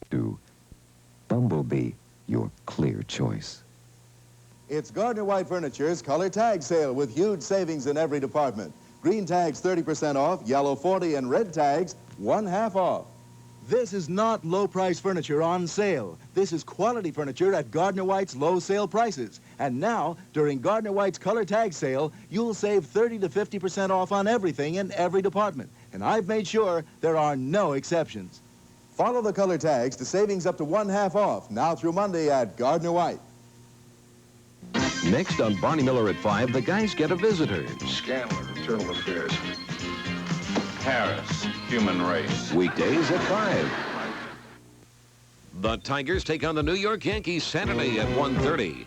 do. Bumblebee, your clear choice. It's Gardner White Furniture's color tag sale with huge savings in every department. Green tags 30% off, yellow 40%, and red tags 1/2 off. This is not low-price furniture on sale. This is quality furniture at Gardner White's low sale prices. And now, during Gardner White's color tag sale, you'll save 30 to 50% off on everything in every department. And I've made sure there are no exceptions. Follow the color tags to savings up to 1/2 off, now through Monday at Gardner White. Next on Barney Miller at 5, the guys get a visitor. Scanlon, Internal Affairs. Harris, Human Race. Weekdays at 5. The Tigers take on the New York Yankees Saturday at 1:30.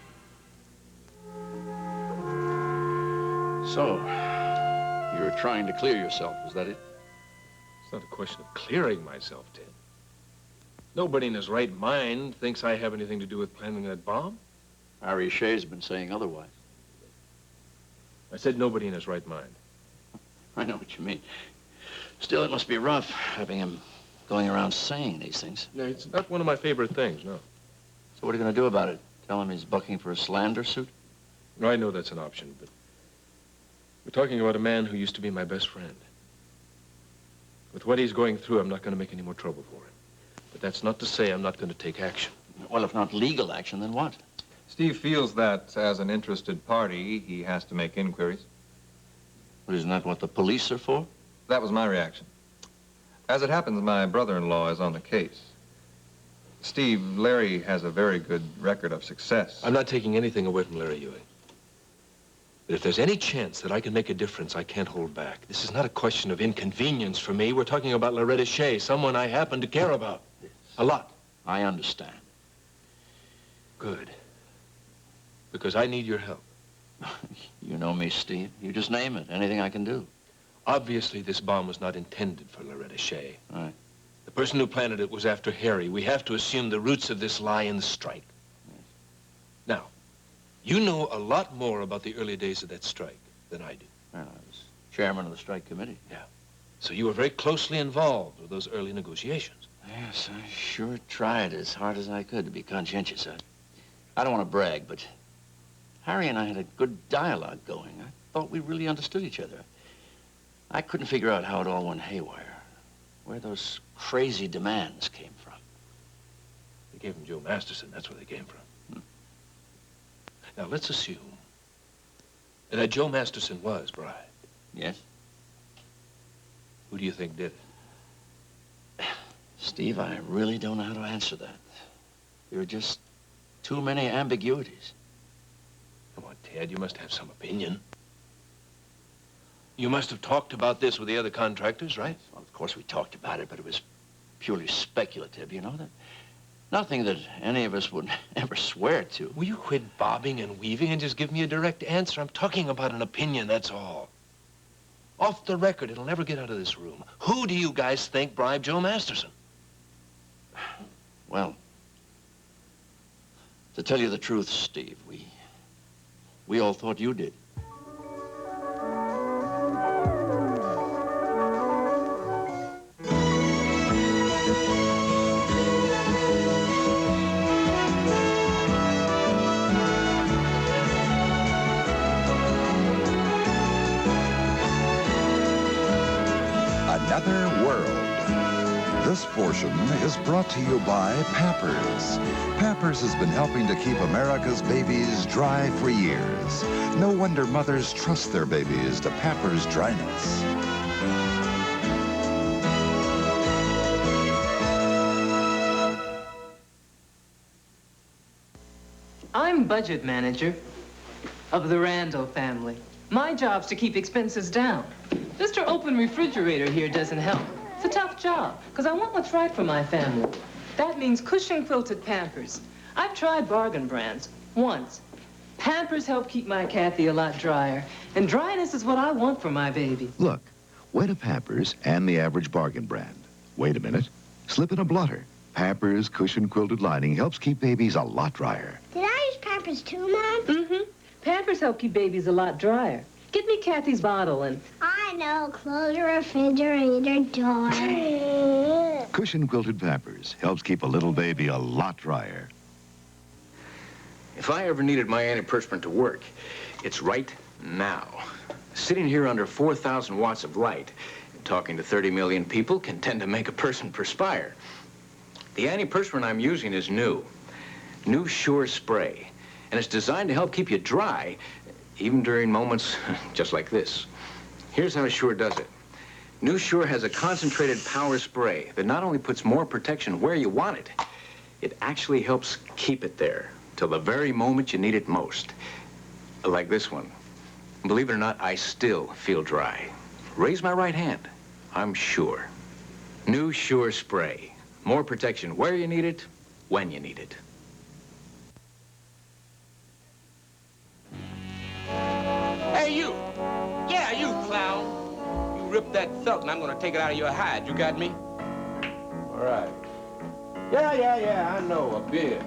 So, you're trying to clear yourself, is that it? It's not a question of clearing myself, Ted. Nobody in his right mind thinks I have anything to do with planting that bomb. Harry Shea's been saying otherwise. I said nobody in his right mind. I know what you mean. Still, it must be rough having him going around saying these things. No, it's not one of my favorite things, no. So what are you going to do about it? Tell him he's bucking for a slander suit? No, I know that's an option, but we're talking about a man who used to be my best friend. With what he's going through, I'm not going to make any more trouble for him. But that's not to say I'm not going to take action. Well, if not legal action, then what? Steve feels that, as an interested party, he has to make inquiries. But isn't that what the police are for? That was my reaction. As it happens, my brother-in-law is on the case. Steve, Larry has a very good record of success. I'm not taking anything away from Larry Ewing. But if there's any chance that I can make a difference, I can't hold back. This is not a question of inconvenience for me. We're talking about Loretta Shea, someone I happen to care about. A lot. I understand. Good. Because I need your help. You know me, Steve. You just name it. Anything I can do. Obviously, this bomb was not intended for Loretta Shea. Right. The person who planted it was after Harry. We have to assume the roots of this lie in the strike. Yes. Now, you know a lot more about the early days of that strike than I do. Well, I was chairman of the strike committee. Yeah. So you were very closely involved with those early negotiations. Yes, I sure tried as hard as I could to be conscientious. I don't want to brag, but Harry and I had a good dialogue going. I thought we really understood each other. I couldn't figure out how it all went haywire, where those crazy demands came from. They gave him Joe Masterson. That's where they came from. Now, let's assume that Joe Masterson was Bride. Yes? Who do you think did it? Steve, I really don't know how to answer that. There are just too many ambiguities. Come on, Ted, you must have some opinion. You must have talked about this with the other contractors, right? Well, of course we talked about it, but it was purely speculative, you know? Nothing that any of us would ever swear to. Will you quit bobbing and weaving and just give me a direct answer? I'm talking about an opinion, that's all. Off the record, it'll never get out of this room. Who do you guys think bribed Joe Masterson? Well, to tell you the truth, Steve, we all thought you did. Another world. This portion is brought to you by Pampers. Pampers has been helping to keep America's babies dry for years. No wonder mothers trust their babies to Pampers Dryness. I'm budget manager of the Randall family. My job's to keep expenses down. Mr. Open Refrigerator here doesn't help. It's a tough job, because I want what's right for my family. That means cushion-quilted Pampers. I've tried bargain brands once. Pampers help keep my Kathy a lot drier, and dryness is what I want for my baby. Look, wet a Pampers and the average bargain brand. Wait a minute. Slip in a blotter. Pampers cushion-quilted lining helps keep babies a lot drier. Did I use Pampers too, Mom? Mm-hmm. Pampers help keep babies a lot drier. Get me Kathy's bottle and... I I know. Close the refrigerator door. Cushion quilted Pampers helps keep a little baby a lot drier. If I ever needed my antiperspirant to work, it's right now. Sitting here under 4,000 watts of light and talking to 30 million people can tend to make a person perspire. The antiperspirant I'm using is new Sure Spray, and it's designed to help keep you dry, even during moments just like this. Here's how Sure does it. New Sure has a concentrated power spray that not only puts more protection where you want it, it actually helps keep it there till the very moment you need it most. Like this one. Believe it or not, I still feel dry. Raise my right hand. I'm sure. New Sure Spray. More protection where you need it, when you need it. Hey, you. Yeah, you clown. You ripped that felt and I'm gonna take it out of your hide. You got me? All right. Yeah, I know, a bit.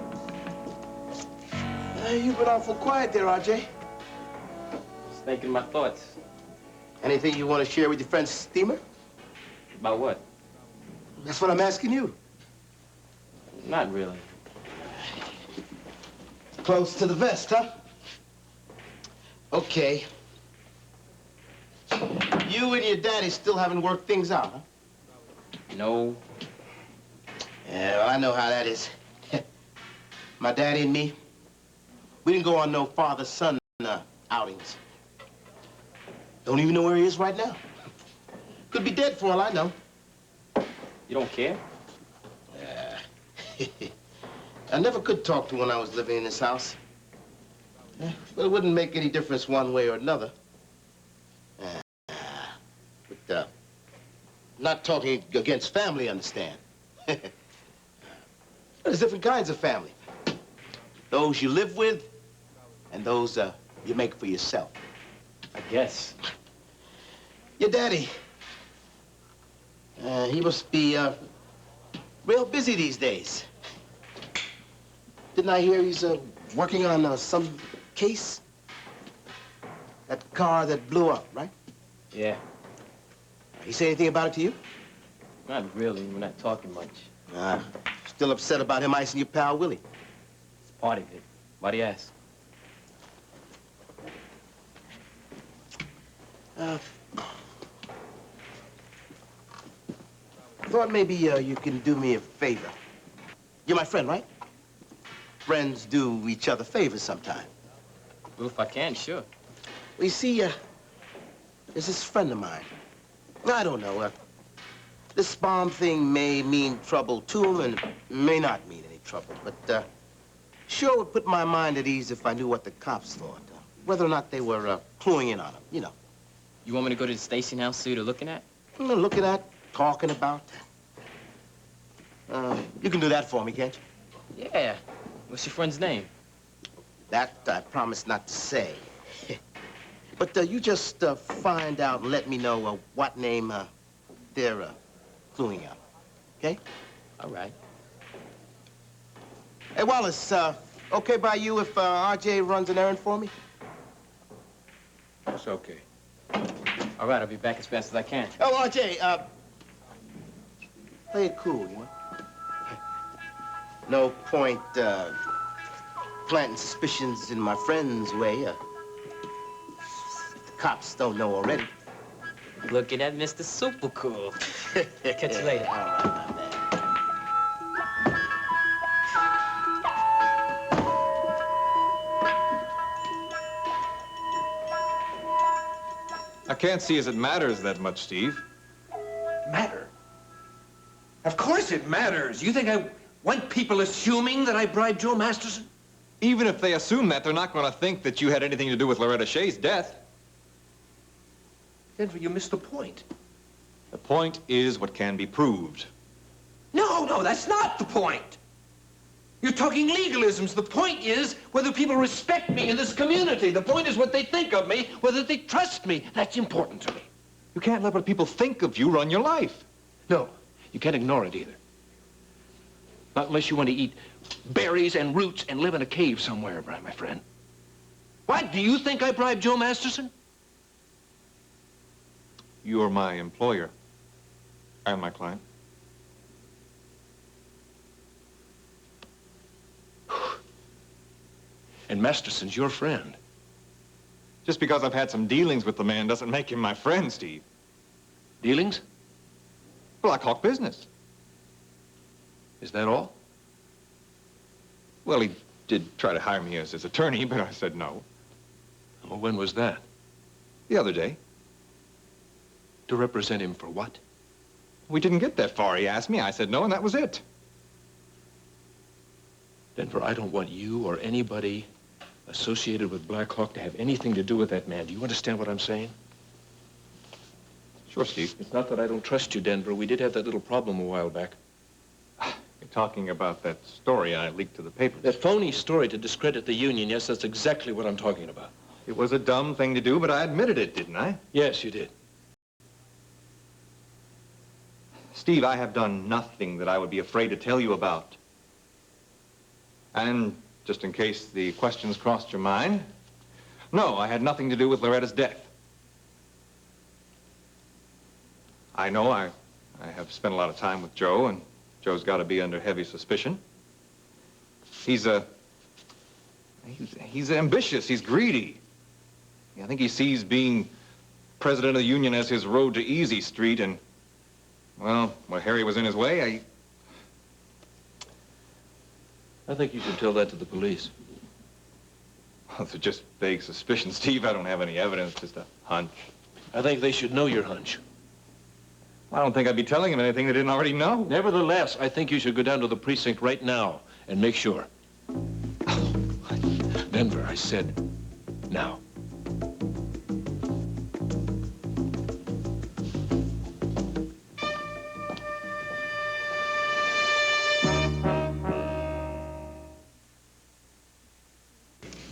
You've been awful quiet there, RJ. Just thinking my thoughts. Anything you want to share with your friend Steamer? About what? That's what I'm asking you. Not really. Close to the vest, huh? Okay. You and your daddy still haven't worked things out, huh? No. Yeah, well, I know how that is. My daddy and me, we didn't go on no father-son outings. Don't even know where he is right now. Could be dead for all I know. You don't care? I never could talk to when I was living in this house. But it wouldn't make any difference one way or another. But not talking against family, understand? There's different kinds of family. Those you live with, and those you make for yourself. I guess. Your daddy, he must be real busy these days. Didn't I hear he's working on some case? That car that blew up, right? Yeah. He say anything about it to you? Not really. We're not talking much. Still upset about him icing your pal, Willie? It's part of it. Why do you ask? Thought maybe you can do me a favor. You're my friend, right? Friends do each other favors sometime. Well, if I can, sure. Well, you see, there's this friend of mine. I don't know. This bomb thing may mean trouble to him and may not mean any trouble, but sure would put my mind at ease if I knew what the cops thought. Whether or not they were cluing in on him, you know. You want me to go to the station house, see what they're looking at? Looking at, talking about. You can do that for me, can't you? Yeah. What's your friend's name? That I promise not to say. But you just find out and let me know what name they're cluing out. Okay? All right. Hey, Wallace, okay by you if RJ runs an errand for me? That's okay. All right, I'll be back as fast as I can. Oh, RJ, play it cool, you know? No point planting suspicions in my friend's way. The cops don't know already. Looking at Mr. Super Cool. Catch you later. All right, my man. I can't see as it matters that much, Steve. Matter? Of course it matters. You think I want people assuming that I bribed Joe Masterson? Even if they assume that, they're not going to think that you had anything to do with Loretta Shea's death. Denver, you missed the point. The point is what can be proved. No, that's not the point. You're talking legalisms. The point is whether people respect me in this community. The point is what they think of me, whether they trust me. That's important to me. You can't let what people think of you run your life. No, you can't ignore it either. Not unless you want to eat berries and roots and live in a cave somewhere, my friend. What, do you think I bribed Joe Masterson? You're my employer. And my client. And Masterson's your friend. Just because I've had some dealings with the man doesn't make him my friend, Steve. Dealings? Black Hawk business. Is that all? Well, he did try to hire me as his attorney, but I said no. Well, when was that? The other day. To represent him for what? We didn't get that far. He asked me, I said no, and that was it. Denver, I don't want you or anybody associated with Black Hawk to have anything to do with that man. Do you understand what I'm saying? Sure, Steve. It's not that I don't trust you, Denver. We did have that little problem a while back. You're talking about that story I leaked to the papers. That phony story to discredit the union. Yes, that's exactly what I'm talking about. It was a dumb thing to do, but I admitted it, didn't I? Yes, you did. Steve, I have done nothing that I would be afraid to tell you about. And just in case the questions crossed your mind, no, I had nothing to do with Loretta's death. I know I have spent a lot of time with Joe, and Joe's got to be under heavy suspicion. He's ambitious, he's greedy. I think he sees being president of the union as his road to Easy Street, and, well, when Harry was in his way, I think you should tell that to the police. Well, they're just vague suspicions, Steve. I don't have any evidence, just a hunch. I think they should know your hunch. I don't think I'd be telling them anything they didn't already know. Nevertheless, I think you should go down to the precinct right now and make sure. Denver, I said now.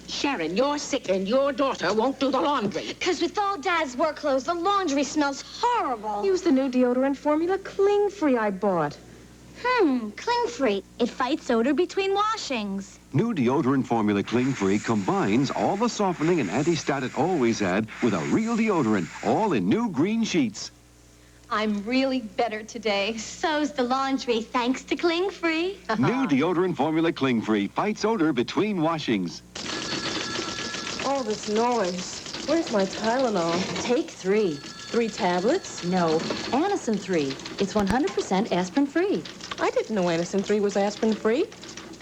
Sharon, you're sick and your daughter won't do the laundry. Because with all Dad's work clothes, the laundry smells horrible. Use the new deodorant formula Cling Free I bought. Cling Free. It fights odor between washings. New deodorant formula Cling Free combines all the softening and anti-stat it always had with a real deodorant, all in new green sheets. I'm really better today. So's the laundry, thanks to Cling Free. New deodorant formula Cling Free fights odor between washings. All this noise. Where's my Tylenol? Take 3. 3 tablets? No, Anacin 3. It's 100% aspirin-free. I didn't know Anacin 3 was aspirin-free.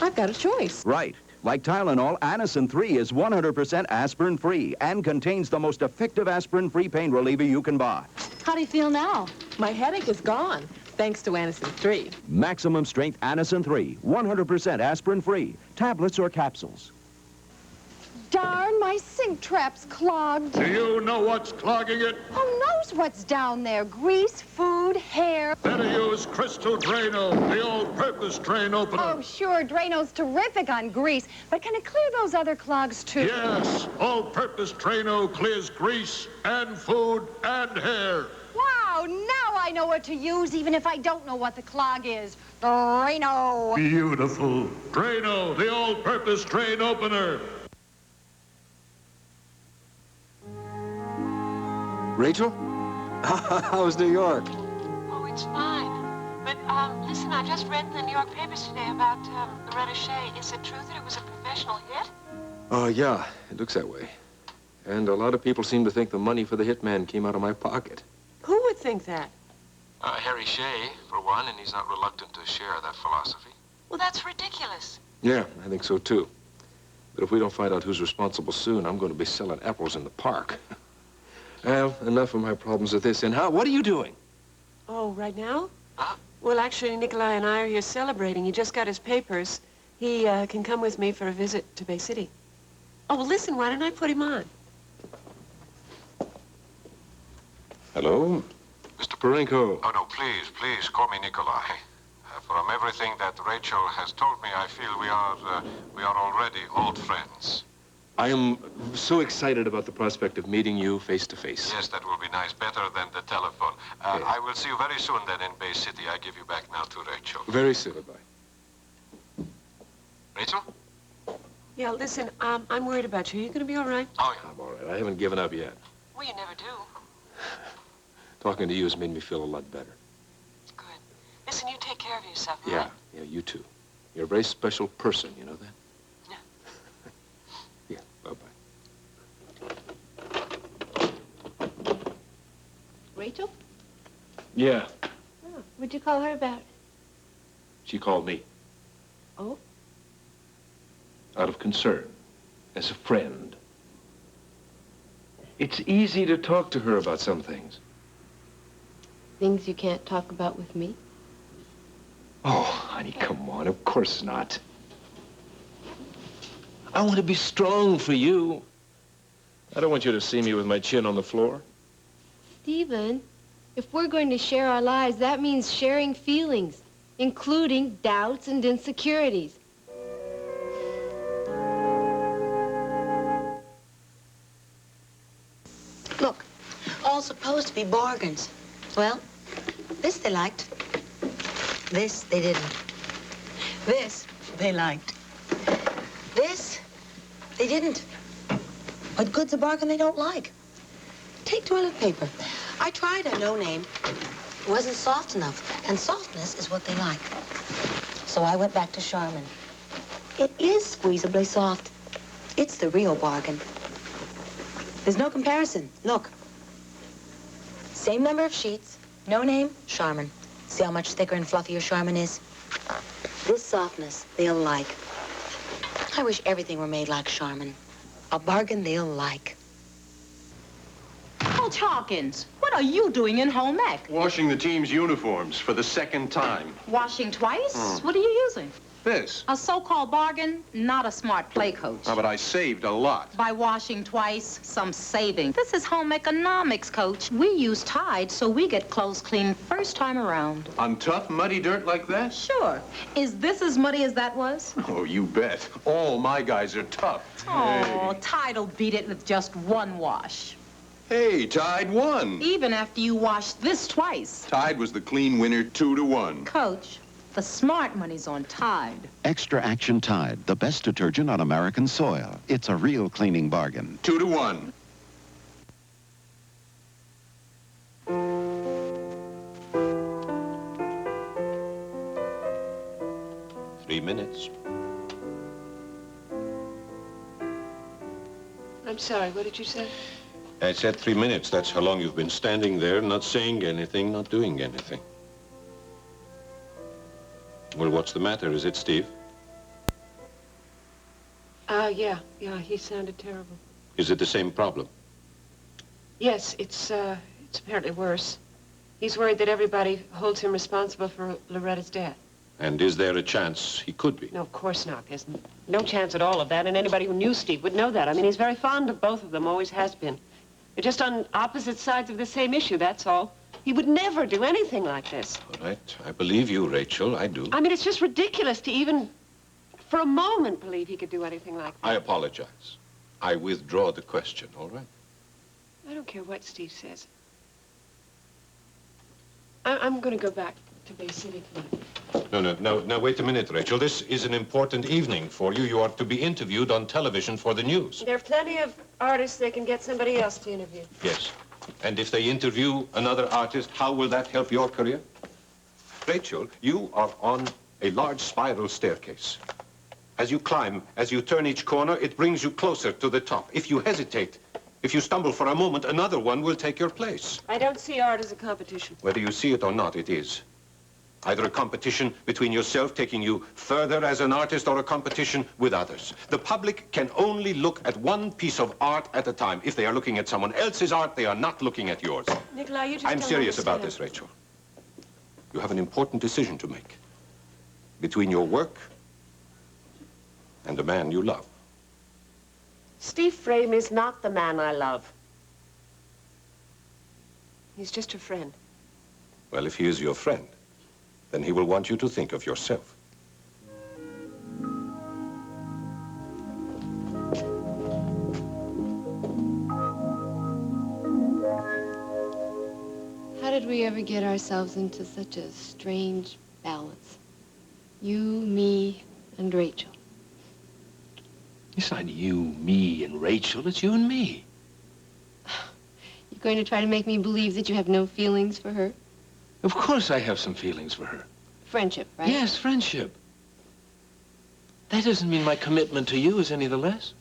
I've got a choice. Right. Like Tylenol, Anacin 3 is 100% aspirin-free and contains the most effective aspirin-free pain reliever you can buy. How do you feel now? My headache is gone, thanks to Anacin 3. Maximum strength Anacin 3, 100% aspirin-free, tablets or capsules. Darn, my sink trap's clogged. Do you know what's clogging it? Who knows what's down there? Grease, food, hair. Better use Crystal Drano, the all-purpose drain opener. Oh, sure, Drano's terrific on grease, but can it clear those other clogs, too? Yes, all-purpose Drano clears grease and food and hair. Wow, now I know what to use, even if I don't know what the clog is. Drano. Beautiful. Drano, the all-purpose drain opener. Rachel? How's New York? Oh, it's fine. But, listen, I just read in the New York papers today about Loretta Shea. Is it true that it was a professional hit? Oh, yeah, it looks that way. And a lot of people seem to think the money for the hitman came out of my pocket. Who would think that? Harry Shea, for one, and he's not reluctant to share that philosophy. Well, that's ridiculous. Yeah, I think so, too. But if we don't find out who's responsible soon, I'm going to be selling apples in the park. Well, enough of my problems with this. And what are you doing? Oh, right now? Well, actually, Nikolai and I are here celebrating. He just got his papers. He can come with me for a visit to Bay City. Oh, well, listen, why don't I put him on? Hello? Mr. Parenko. Oh, no, please, call me Nikolai. From everything that Rachel has told me, I feel we are already old friends. I am so excited about the prospect of meeting you face to face. Yes, that will be nice. Better than the telephone. I will see you very soon then in Bay City. I give you back now to Rachel. Very soon. Bye. Rachel? Yeah, listen, I'm worried about you. Are you going to be all right? Oh, yeah. I'm all right. I haven't given up yet. Well, you never do. Talking to you has made me feel a lot better. Good. Listen, you take care of yourself, all Yeah, right? yeah, you too. You're a very special person, you know that? Yeah. Yeah, bye-bye. Rachel? Yeah, Oh, what'd you call her about? she called me. Oh? Out of concern, as a friend. It's easy to talk to her about some things. Things you can't talk about with me? Oh, honey, come on. Of course not. I want to be strong for you. I don't want you to see me with my chin on the floor. Stephen, if we're going to share our lives, that means sharing feelings, including doubts and insecurities. Look, all supposed to be bargains. Well, this they liked. This they didn't. This they liked. This they didn't. But good's a bargain they don't like. Take toilet paper. I tried a no name. It wasn't soft enough, and softness is what they like. So I went back to Charmin. It is squeezably soft. It's the real bargain. There's no comparison. Look. Same number of sheets. No name, Charmin. See how much thicker and fluffier Charmin is? This softness, they'll like. I wish everything were made like Charmin. A bargain they'll like. Coach Hawkins, what are you doing in home ec? Washing the team's uniforms for the second time. Washing twice? What are you using? This. A so-called bargain? Not a smart play, Coach. Oh, but I saved a lot. By washing twice, some saving. This is home economics, Coach. We use Tide, so we get clothes clean first time around. On tough, muddy dirt like that? Sure. Is this as muddy as that was? Oh, you bet. All my guys are tough. Oh, Tide'll beat it with just one wash. Hey, Tide won. Even after you wash this twice. Tide was the clean winner 2-1. Coach, the smart money's on Tide. Extra Action Tide, the best detergent on American soil. It's a real cleaning bargain. 2-1. Three minutes. I'm sorry, what did you say? I said 3 minutes. That's how long you've been standing there, not saying anything, not doing anything. Well, what's the matter? Is it Steve? Yeah, he sounded terrible. Is it the same problem? Yes, it's apparently worse. He's worried that everybody holds him responsible for Loretta's death. And is there a chance he could be? No, of course not. There's no chance at all of that, and anybody who knew Steve would know that. I mean, he's very fond of both of them, always has been. They're just on opposite sides of the same issue, that's all. He would never do anything like this. All right. I believe you, Rachel. I do. I mean, it's just ridiculous to even, for a moment, believe he could do anything like that. I apologize. I withdraw the question, all right? I don't care what Steve says. I'm going to go back to Bay City tonight. No, wait a minute, Rachel. This is an important evening for you. You are to be interviewed on television for the news. There are plenty of artists they can get somebody else to interview. Yes. And if they interview another artist, how will that help your career? Rachel, you are on a large spiral staircase. As you climb, as you turn each corner, it brings you closer to the top. If you hesitate, if you stumble for a moment, another one will take your place. I don't see art as a competition. Whether you see it or not, it is. Either a competition between yourself taking you further as an artist or a competition with others. The public can only look at one piece of art at a time. If they are looking at someone else's art, they are not looking at yours. Nikolai, you just I'm don't serious about understand. this, Rachel. You have an important decision to make between your work and the man you love. Steve Frame is not the man I love. He's just a friend. Well, if he is your friend, then he will want you to think of yourself. How did we ever get ourselves into such a strange balance? You, me, and Rachel. It's not you, me, and Rachel. It's you and me. You Going to try to make me believe that you have no feelings for her? Of course I have some feelings for her. Friendship, right? Yes, friendship. That doesn't mean my commitment to you is any the less.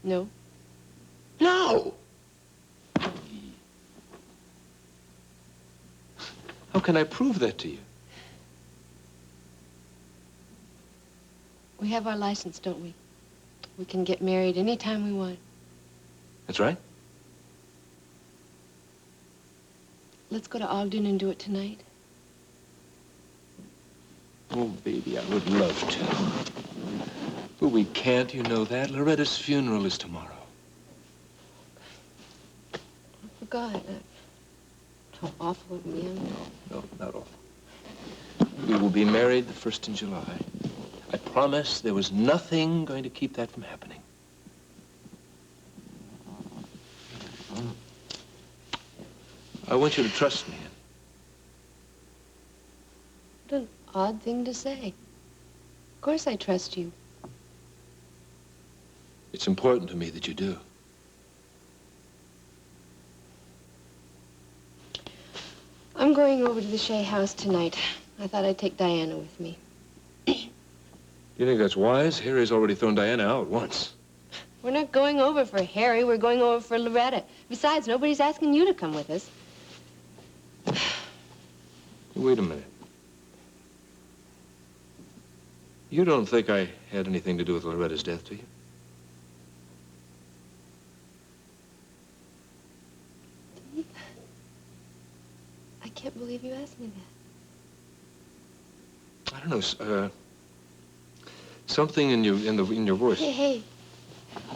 No. No! How can I prove that to you? We have our license, don't we? We can get married anytime we want. That's right. Let's go to Ogden and do it tonight. Oh, baby, I would love to. But we can't, you know that. Loretta's funeral is tomorrow. I forgot. How awful of me. No, not awful. We will be married the 1st in July. I promise there was nothing going to keep that from happening. I want you to trust me. What an odd thing to say. Of course I trust you. It's important to me that you do. I'm going over to the Shea house tonight. I thought I'd take Diana with me. You think that's wise? Harry's already thrown Diana out once. We're not going over for Harry. We're going over for Loretta. Besides, nobody's asking you to come with us. Wait a minute. You don't think I had anything to do with Loretta's death, do you? I can't believe you asked me that. I don't know. Something in your voice. Hey,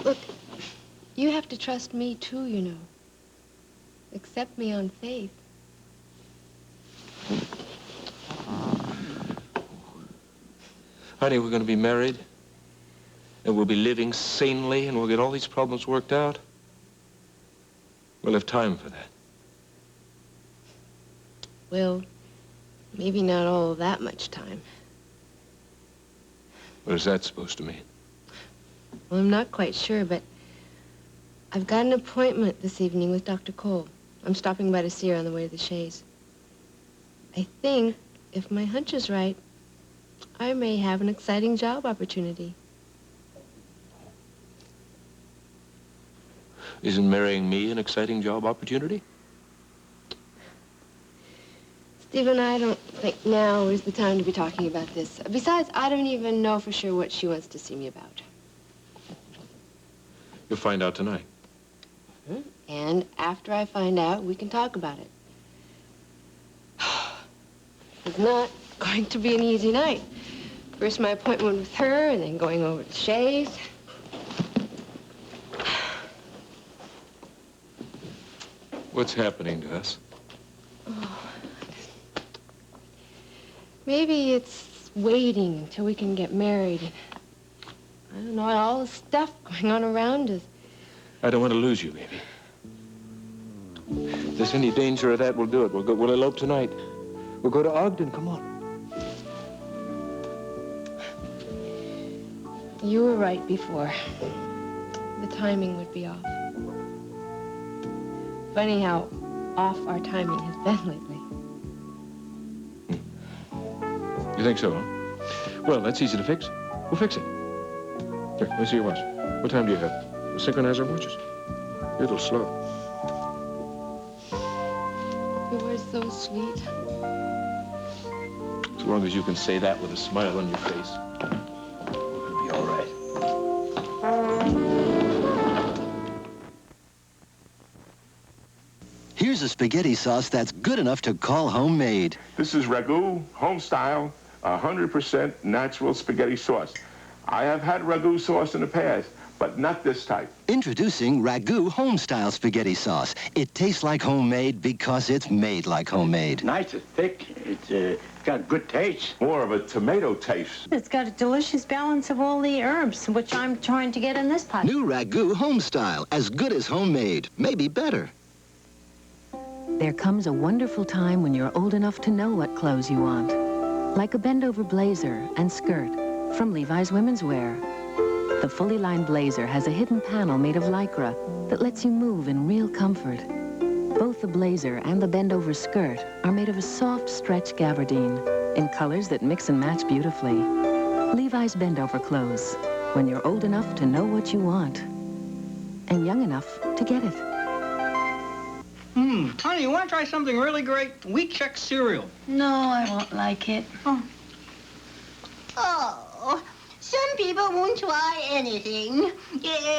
look, you have to trust me too, you know. Accept me on faith. Honey, we're going to be married, and we'll be living sanely, and we'll get all these problems worked out. We'll have time for that. Well, maybe not all that much time. What is that supposed to mean? Well, I'm not quite sure, but I've got an appointment this evening with Dr. Cole. I'm stopping by to see her on the way to the Shays. I think, if my hunch is right, I may have an exciting job opportunity. Isn't marrying me an exciting job opportunity? Stephen, I don't think now is the time to be talking about this. Besides, I don't even know for sure what she wants to see me about. You'll find out tonight. And after I find out, we can talk about it. It's not going to be an easy night. First my appointment with her, and then going over to Shay's. What's happening to us? Oh. Maybe it's waiting until we can get married. I don't know, all the stuff going on around us. I don't want to lose you, baby. If there's any danger of that, we'll do it. We'll elope tonight. We'll go to Ogden. Come on. You were right before. The timing would be off. Funny how off our timing has been lately. You think so, huh? Well, that's easy to fix. We'll fix it. Here, let me see your watch. What time do you have? We'll synchronize our watches. You're a little slow. You were so sweet. As long as you can say that with a smile on your face, we'll be all right. Here's a spaghetti sauce that's good enough to call homemade. This is Ragu, home style, 100% natural spaghetti sauce. I have had Ragu sauce in the past, but not this type. Introducing Ragu home-style spaghetti sauce. It tastes like homemade because it's made like homemade. Nice, it's thick, it's got good taste. More of a tomato taste. It's got a delicious balance of all the herbs, which I'm trying to get in this pot. New Ragu home-style, as good as homemade, maybe better. There comes a wonderful time when you're old enough to know what clothes you want. Like a bend-over blazer and skirt from Levi's Women's Wear. The fully lined blazer has a hidden panel made of Lycra that lets you move in real comfort. Both the blazer and the bend-over skirt are made of a soft stretch gabardine in colors that mix and match beautifully. Levi's bend-over clothes, when you're old enough to know what you want and young enough to get it. Honey, you want to try something really great? Wheat Chex cereal. No, I won't like it. Oh, some people won't try anything.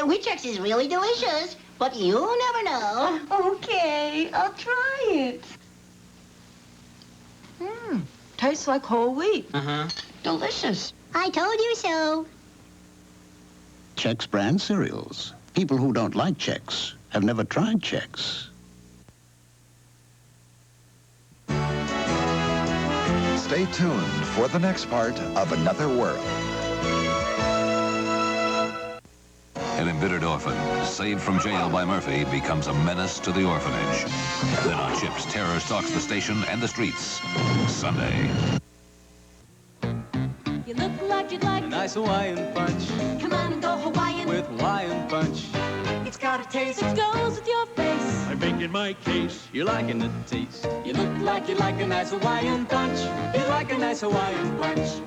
Wheat Chex is really delicious, but you never know. Okay, I'll try it. Tastes like whole wheat. Delicious. I told you so. Chex brand cereals. People who don't like Chex have never tried Chex. Stay tuned for the next part of Another World. An embittered orphan, saved from jail by Murphy, becomes a menace to the orphanage. Then on Chips, terror stalks the station and the streets. Sunday. You look like you'd like a nice Hawaiian punch. Come on and go Hawaiian. With Hawaiian punch. It's got a taste that goes with your face. I'm making my case. You're liking the taste. You look like you'd like a nice Hawaiian punch. You like a nice Hawaiian punch.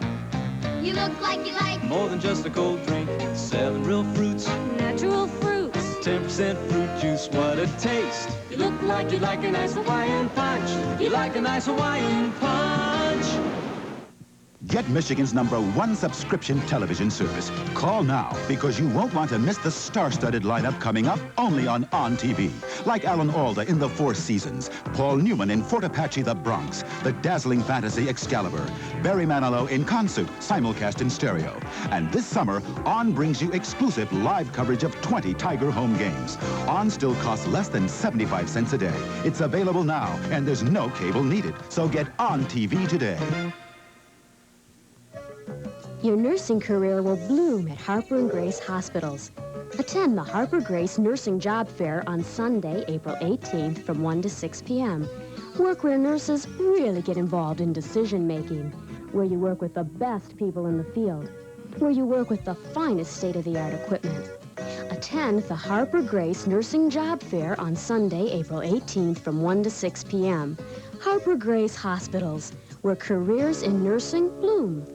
You look like you like more than just a cold drink. 7 real fruits. Natural fruits. 10% fruit juice. What a taste. You look like you'd like a nice Hawaiian punch. You like a nice Hawaiian punch. Get Michigan's #1 subscription television service. Call now because you won't want to miss the star-studded lineup coming up only on TV. Like Alan Alda in The Four Seasons, Paul Newman in Fort Apache, The Bronx, the dazzling fantasy Excalibur, Barry Manilow in Concert, simulcast in stereo. And this summer, ON brings you exclusive live coverage of 20 Tiger home games. ON still costs less than 75 cents a day. It's available now, and there's no cable needed. So get ON TV today. Your nursing career will bloom at Harper & Grace Hospitals. Attend the Harper Grace Nursing Job Fair on Sunday, April 18th from 1 to 6 p.m. Work where nurses really get involved in decision-making, where you work with the best people in the field, where you work with the finest state-of-the-art equipment. Attend the Harper Grace Nursing Job Fair on Sunday, April 18th from 1 to 6 p.m. Harper Grace Hospitals, where careers in nursing bloom.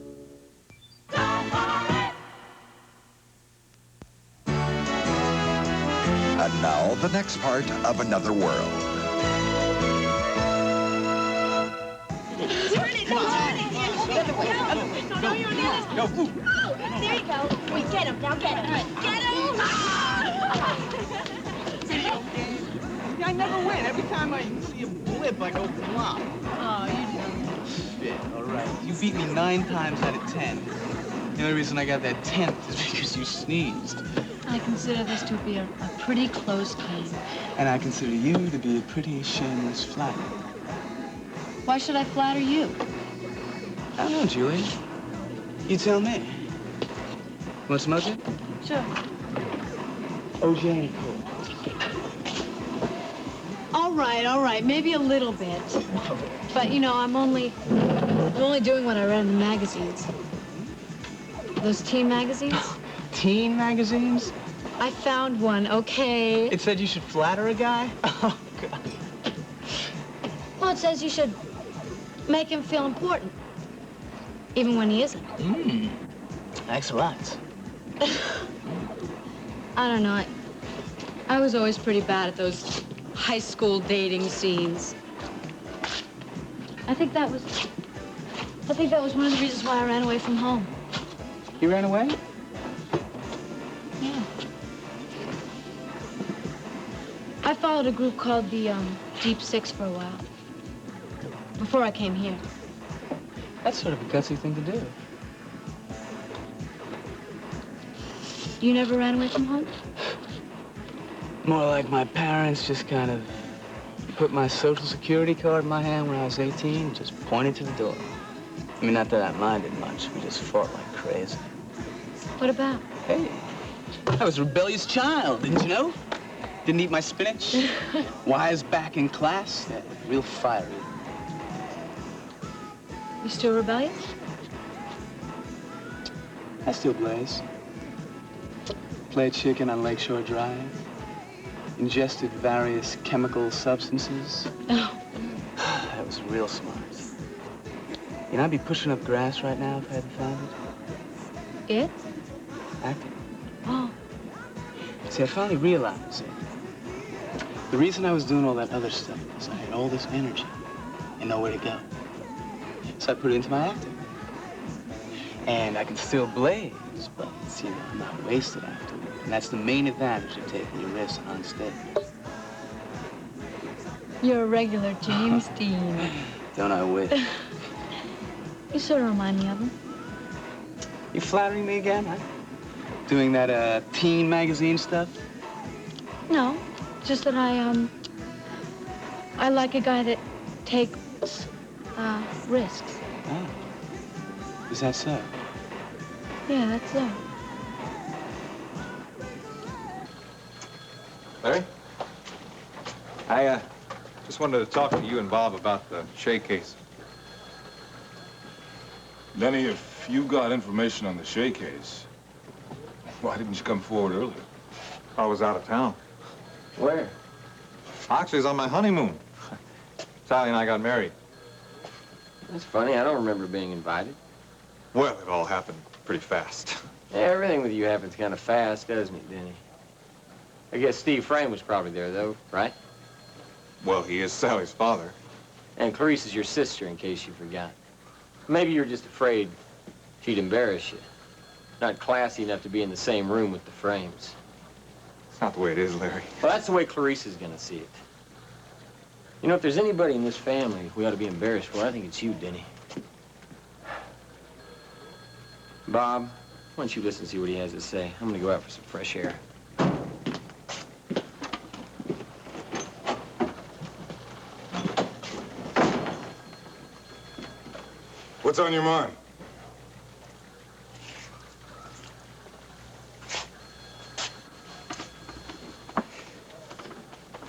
And now, the next part of Another World. Go. There you go. Wait, get him. Now get him. Get him! I never win. Every time I see a blip, I go flop. Oh, you Shit, all right. You beat me 9 times out of 10. The only reason I got that 10th is because you sneezed. I consider this to be a pretty close game. And I consider you to be a pretty shameless flatterer. Why should I flatter you? I don't know, Julie. You tell me. Want to smoke it? Sure. OJ ain't cool. All right, maybe a little bit. But, you know, I'm only doing what I read in the magazines. Those teen magazines? Teen magazines? I found one, okay? It said you should flatter a guy? Oh, God. Well, it says you should make him feel important, even when he isn't. Thanks a lot. I don't know, I was always pretty bad at those high school dating scenes. I think that was one of the reasons why I ran away from home. You ran away? Yeah. I followed a group called the Deep Six for a while. Before I came here. That's sort of a gutsy thing to do. You never ran away from home? More like my parents just kind of put my social security card in my hand when I was 18 and just pointed to the door. I mean, not that I minded much. We just fought like crazy. What about? Hey, I was a rebellious child, didn't you know? Didn't eat my spinach. Wise back in class. Yeah, real fiery. You still rebellious? I still blaze. Play chicken on Lakeshore Drive. ingested various chemical substances. Oh. That was real smart. You know, I'd be pushing up grass right now if I hadn't found it. It? Acting. Oh. See, I finally realized it. The reason I was doing all that other stuff is I had all this energy and nowhere to go. So I put it into my acting. And I can still blaze, but, you know, I'm not wasted afterward. And that's the main advantage of taking your risks on stage. You're a regular James Dean. Don't I wish? You sort of remind me of him. You flattering me again, huh? Doing that, teen magazine stuff? No, just that I like a guy that takes, risks. Oh. Is that so? Yeah, that's so. Larry? I, just wanted to talk to you and Bob about the Shea case. Lenny, if you got information on the Shea case, why didn't you come forward earlier? I was out of town. Where? Actually, it was on my honeymoon. Sally and I got married. That's funny. I don't remember being invited. Well, it all happened pretty fast. Yeah, everything with you happens kind of fast, doesn't it, Denny? I guess Steve Frame was probably there, though, right? Well, he is Sally's father. And Clarice is your sister, in case you forgot. Maybe you're just afraid she'd embarrass you. Not classy enough to be in the same room with the Frames. It's not the way it is, Larry. Well, that's the way Clarice is gonna see it. You know, if there's anybody in this family we ought to be embarrassed for, I think it's you, Denny. Bob, why don't you listen and see what he has to say? I'm gonna go out for some fresh air. What's on your mind? I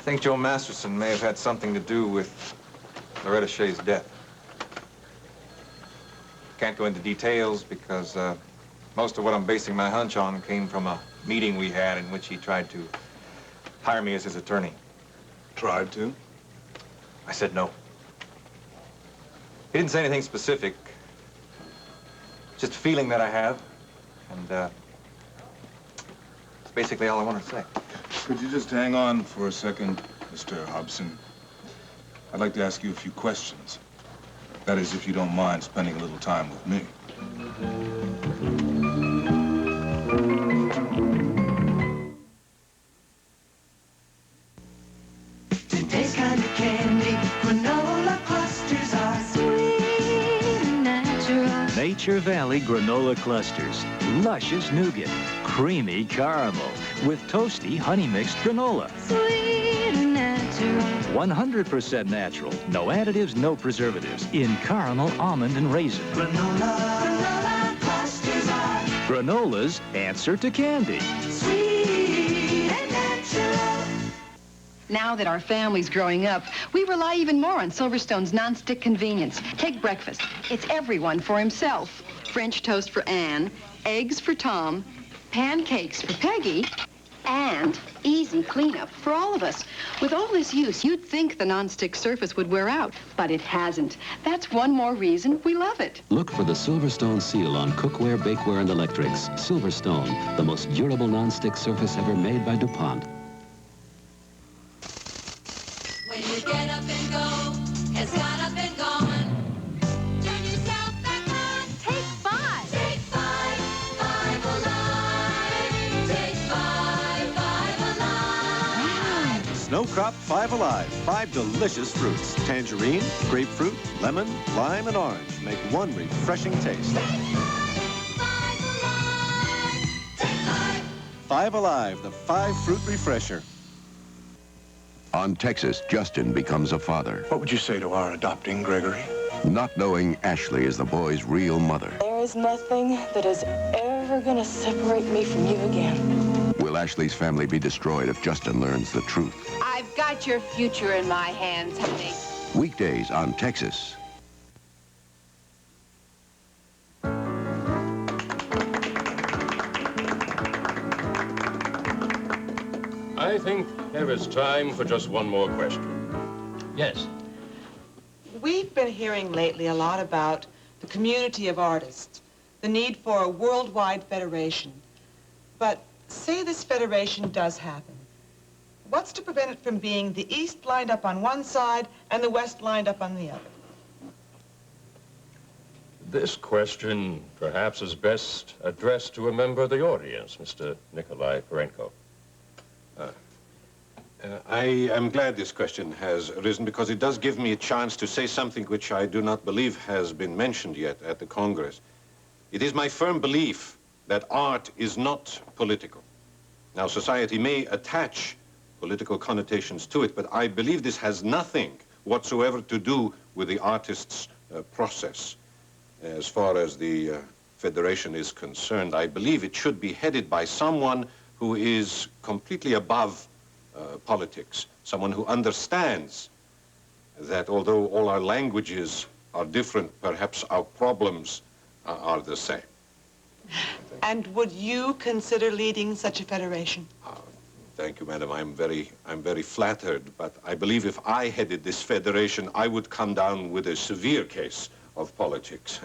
think Joe Masterson may have had something to do with Loretta Shea's death. Can't go into details because most of what I'm basing my hunch on came from a meeting we had in which he tried to hire me as his attorney. Tried to? I said no. He didn't say anything specific. Just a feeling that I have, and that's basically all I wanted to say. Could you just hang on for a second, Mr. Hobson? I'd like to ask you a few questions. That is, if you don't mind spending a little time with me. Today's kind of candy, granola clusters are sweet and natural. Nature Valley granola clusters. Luscious nougat, creamy caramel, with toasty honey-mixed granola. Sweet and natural. 100% natural, no additives, no preservatives, in caramel, almond, and raisin. Granola clusters are Granola's answer to candy. sweet and natural. Now that our family's growing up, we rely even more on Silverstone's non-stick convenience. Take breakfast. It's everyone for himself. French toast for Anne, eggs for Tom, pancakes for Peggy, and easy cleanup for all of us. With all this use, you'd think the non-stick surface would wear out, but it hasn't. That's one more reason we love it. Look for the Silverstone seal on cookware, bakeware, and electrics. Silverstone, the most durable non-stick surface ever made by DuPont. When you get up and go, has got up and gone. Turn yourself back on. Take 5. Take 5. 5 alive. Take 5. 5 alive. Snow Crop 5 Alive. 5 delicious fruits. Tangerine, grapefruit, lemon, lime, and orange make one refreshing taste. 5 Alive, the 5 fruit refresher. On Texas, Justin becomes a father. What would you say to our adopting Gregory? Not knowing Ashley is the boy's real mother. There is nothing that is ever going to separate me from you again. Will Ashley's family be destroyed if Justin learns the truth? I've got your future in my hands, honey. Weekdays on Texas. I I think there is time for just one more question. Yes. We've been hearing lately a lot about the community of artists, the need for a worldwide federation. But say this federation does happen. What's to prevent it from being the East lined up on one side and the West lined up on the other? This question perhaps is best addressed to a member of the audience, Mr. Nikolai Perenko. I am glad this question has arisen because it does give me a chance to say something which I do not believe has been mentioned yet at the Congress. It is my firm belief that art is not political. Now, society may attach political connotations to it, but I believe this has nothing whatsoever to do with the artist's process. As far as the Federation is concerned, I believe it should be headed by someone who is completely above politics, someone who understands that although all our languages are different, perhaps our problems are the same. And would you consider leading such a federation? Thank you, madam. I'm very flattered, but I believe if I headed this federation, I would come down with a severe case of politics.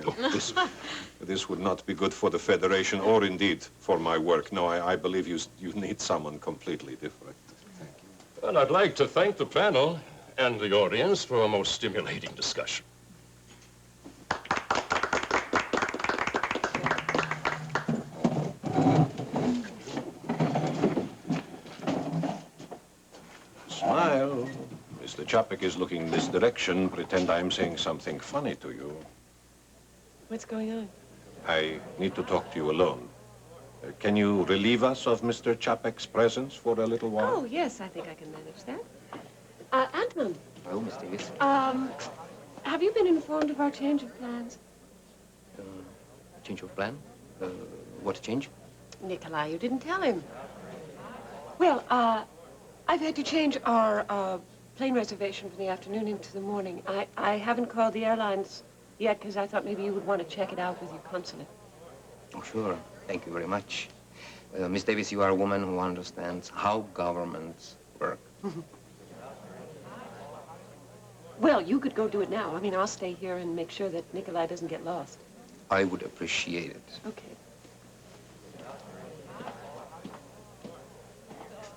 This would not be good for the federation or indeed for my work. No, I believe you need someone completely different. Well, I'd like to thank the panel and the audience for a most stimulating discussion. Smile. Mr. Chapek is looking this direction. Pretend I'm saying something funny to you. What's going on? I need to talk to you alone. Can you relieve us of Mr. Chapek's presence for a little while? Oh, yes, I think I can manage that. Antman, Oh, Miss Davis. have you been informed of our change of plans? Change of plan? What change? Nikolai, you didn't tell him. Well, I've had to change our plane reservation from the afternoon into the morning. I haven't called the airlines yet because I thought maybe you would want to check it out with your consulate. Oh, sure. Thank you very much. Miss Davis, you are a woman who understands how governments work. Well, you could go do it now. I mean, I'll stay here and make sure that Nikolai doesn't get lost. I would appreciate it. Okay.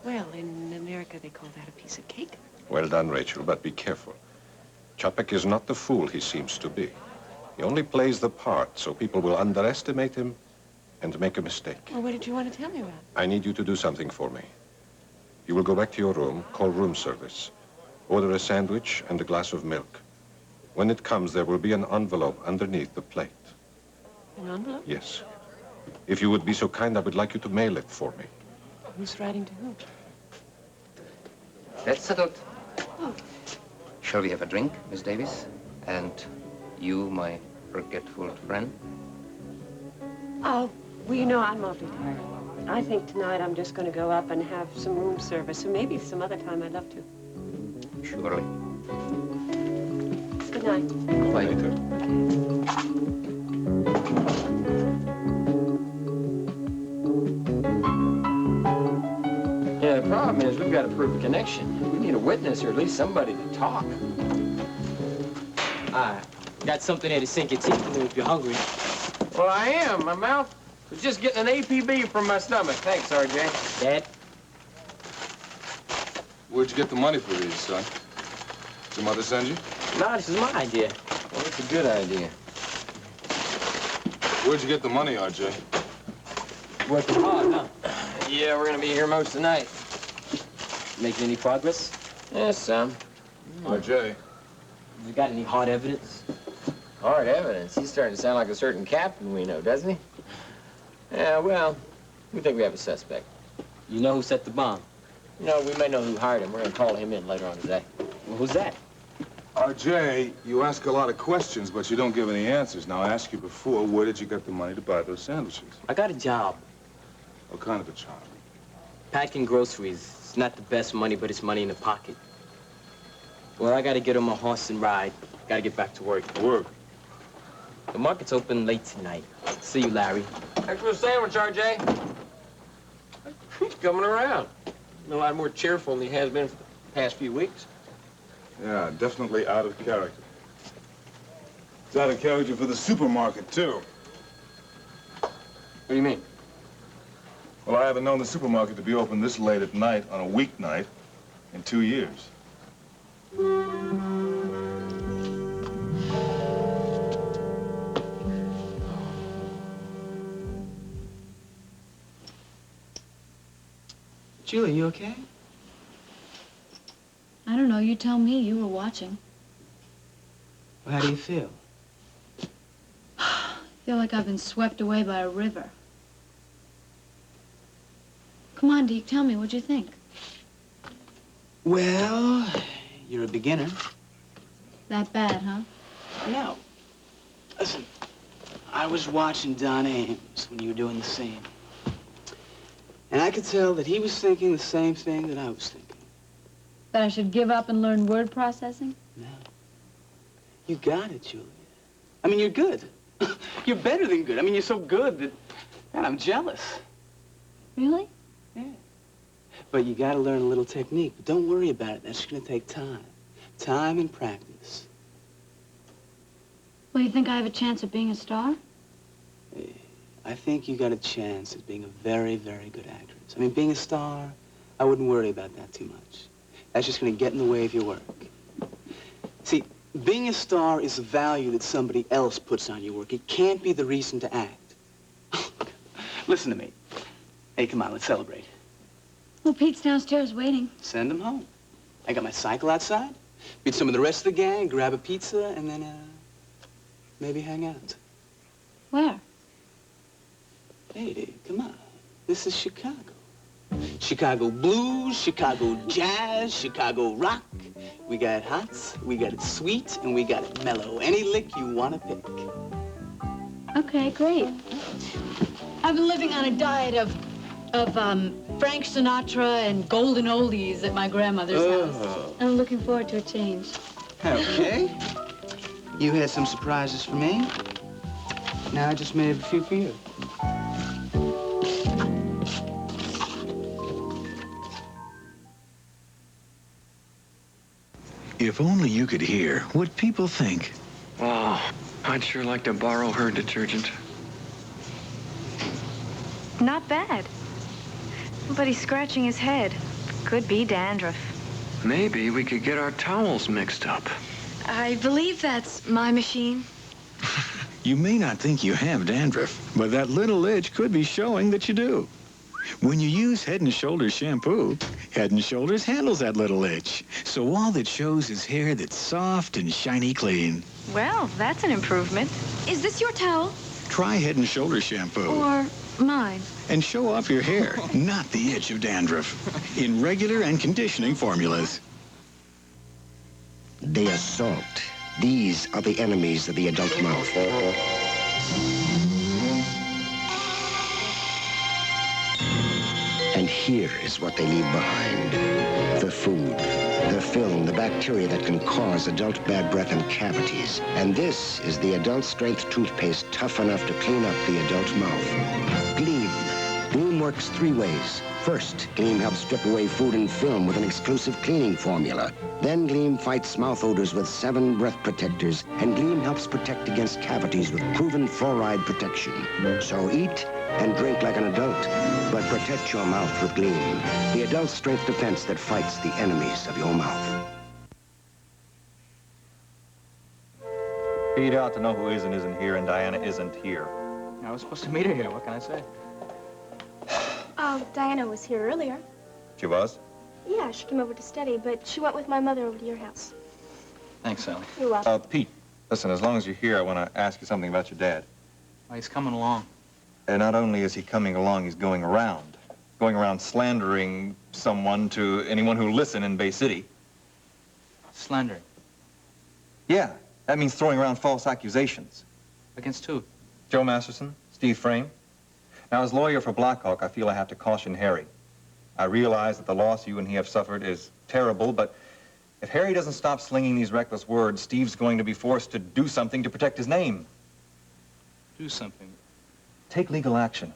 Well, in America, they call that a piece of cake. Well done, Rachel, but be careful. Chapek is not the fool he seems to be. He only plays the part so people will underestimate him and make a mistake. Well, what did you want to tell me about? I need you to do something for me. You will go back to your room, call room service, order a sandwich and a glass of milk. When it comes, there will be an envelope underneath the plate. An envelope? Yes. If you would be so kind, I would like you to mail it for me. Who's writing to whom? That's settled. Oh. Shall we have a drink, Miss Davis? And you, my forgetful friend? Oh, well, you know, I'm awfully tired. I think tonight I'm just going to go up and have some room service, and maybe some other time I'd love to. Surely. Good night. Later. Yeah, the problem is we've got to prove a connection. We need a witness or at least somebody to talk. Got something there to sink your teeth into if you're hungry. Well, I am. My mouth was just getting an APB from my stomach. Thanks, RJ. Dad? Where'd you get the money for these, son? Did your mother send you? No, this is my idea. Well, it's a good idea. Where'd you get the money, RJ? Working hard, huh? Yeah, we're gonna be here most of the night. Making any progress? Yes, some. RJ. You got any hard evidence? Hard evidence? He's starting to sound like a certain captain we know, doesn't he? Yeah, well, we think we have a suspect. You know who set the bomb? No, we may know who hired him. We're gonna call him in later on today. Well, who's that? RJ, you ask a lot of questions, but you don't give any answers. Now, I asked you before, where did you get the money to buy those sandwiches? I got a job. What kind of a job? Packing groceries. It's not the best money, but it's money in the pocket. Well, I gotta get on my horse and ride. Gotta get back to work. Work? The market's open late tonight. See you, Larry. Thanks for the sandwich, RJ. He's coming around. a lot more cheerful than he has been for the past few weeks. Yeah, definitely out of character. It's out of character for the supermarket, too. What do you mean? Well, I haven't known the supermarket to be open this late at night on a weeknight in 2 years. Julie, you okay? I don't know. You tell me. You were watching. Well, how do you feel? I feel like I've been swept away by a river. Come on, Deke, tell me, what'd you think? Well, you're a beginner. That bad, huh? No. Listen, I was watching Don Ames when you were doing the scene. And I could tell that he was thinking the same thing that I was thinking. That I should give up and learn word processing? No. You got it, Julia. I mean, you're good. You're better than good. I mean, you're so good that, man, I'm jealous. Really? Yeah. But you gotta learn a little technique. But don't worry about it. That's just gonna take time. Time and practice. Well, you think I have a chance at being a star? I think you got a chance at being a very, very good actress. I mean, being a star, I wouldn't worry about that too much. That's just gonna get in the way of your work. See, being a star is a value that somebody else puts on your work. It can't be the reason to act. Listen to me. Hey, come on, let's celebrate. Well, Pete's downstairs waiting. Send him home. I got my cycle outside. Meet some of the rest of the gang, grab a pizza, and then, maybe hang out. Where? Hey, come on. This is Chicago. Chicago blues, Chicago jazz, Chicago rock. We got it hot, we got it sweet, and we got it mellow. Any lick you want to pick. Okay, great. I've been living on a diet of Frank Sinatra and golden oldies at my grandmother's house. I'm looking forward to a change. Okay. You had some surprises for me. Now I just made a few for you. If only you could hear what people think. Wow, I'd sure like to borrow her detergent. Not bad. But he's scratching his head. Could be dandruff. Maybe we could get our towels mixed up. I believe that's my machine. You may not think you have dandruff, but that little itch could be showing that you do. When you use Head & Shoulders shampoo, Head & Shoulders handles that little itch. So all that shows is hair that's soft and shiny clean. Well, that's an improvement. Is this your towel? Try Head & Shoulders shampoo. Or mine? And show off your hair, not the itch of dandruff. In regular and conditioning formulas. The assault. These are the enemies of the adult mouth. And here is what they leave behind. The food, the film, the bacteria that can cause adult bad breath and cavities. And this is the adult strength toothpaste tough enough to clean up the adult mouth. Gleam. Gleam works 3 ways. First, Gleam helps strip away food and film with an exclusive cleaning formula. Then Gleam fights mouth odors with 7 breath protectors, and Gleam helps protect against cavities with proven fluoride protection. So eat and drink like an adult, but protect your mouth with Gleam, the adult strength defense that fights the enemies of your mouth. Pete ought to know who is and isn't here, and Diana isn't here. I was supposed to meet her here. What can I say? Oh, Diana was here earlier. She was? Yeah, she came over to study, but she went with my mother over to your house. Thanks, Sally. You're welcome. Pete, listen, as long as you're here, I want to ask you something about your dad. Oh, he's coming along. And not only is he coming along, he's going around slandering someone to anyone who'll listen in Bay City. Slandering? Yeah, that means throwing around false accusations. Against who? Joe Masterson, Steve Frame. Now, as lawyer for Blackhawk, I feel I have to caution Harry. I realize that the loss you and he have suffered is terrible, but if Harry doesn't stop slinging these reckless words, Steve's going to be forced to do something to protect his name. Do something? Take legal action.